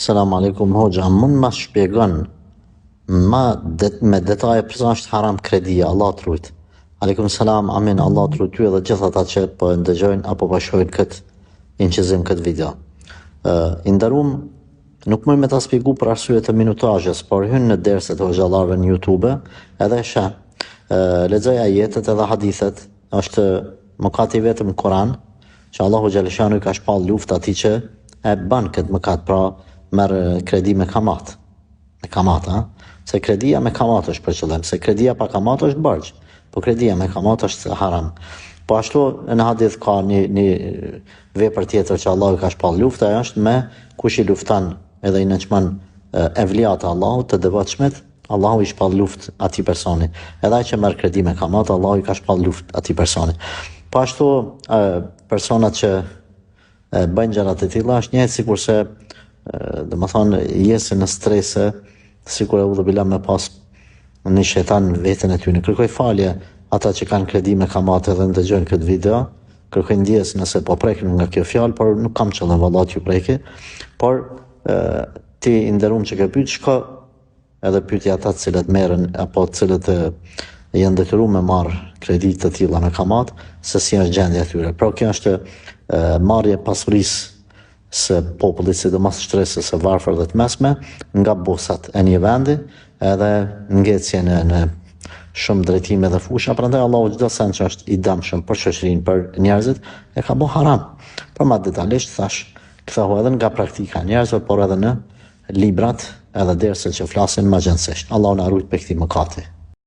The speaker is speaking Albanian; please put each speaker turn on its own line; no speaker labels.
Selam aleikum hoxha, mund ma shpjegon me detaje pse është haram kredia, Allah të rujt. Aleikum selam, amin, Allah të rujt ty edhe gjithë ata që po ndëgjojnë apo po shohin këtë incizim, këtë video. I nderuam, nuk më me ta shpjegu për arsye të minutazhes, por hyn në derset e hoxhallarëve në YouTube edhe sheh, lexoj ajetet edhe hadithet, është mëkati vetëm në Kur'an, që Allahu xhaleshanu ka shpall luftë atij që e bën këtë mëkat, pra merr kredi me kamat. Me kamat, ha? Se kredia me kamat është për qëllim, se kredia pa kamat është borxh, po kredia me kamat është haram. Po ashtu në hadith ka një vepër tjetër që Allahu ka shpall luftë, ajo është me kush i lufton edhe i nënçmon evliat e Allahut të devotshmit, Allahu i shpall luftë atij personi. Edhe ai që merr kredi me kamat, Allahu i ka shpall luftë atij personi. Po ashtu personat që bëjnë gjërat e tilla është njëjtë sikurse domethënë jesin në strese, sikur e udhë me pas një shejtan veten e tyre. Kërkoj falje ata që kanë kredi me kamate dhe ndëgjojnë këtë video. Kërkoj ndjes nëse po prekin nga kjo fjalë, por nuk kam qëllim vallahi t'ju preki. Por ti i nderuam që ke pyet, shko edhe pyeti ata të cilët merren apo të cilët janë detyruar me marr kredi të tilla me kamat, se si është gjendja e tyre. Pra kjo është marrje pasurisë së popullit, sidomos shtresës së varfër dhe të mesme, nga bosat e një vendi, edhe ngecje në shumë drejtime dhe fusha. Prandaj Allahu çdo send që është i dëmshëm për shoqërinë, për njerëzit, e ka bërë haram. Por më detajisht thash, kthehu edhe nga praktika e njerëzve, por edhe në librat edhe derset që flasin më gjendësisht. Allahu na ruaj prej këtij mëkati.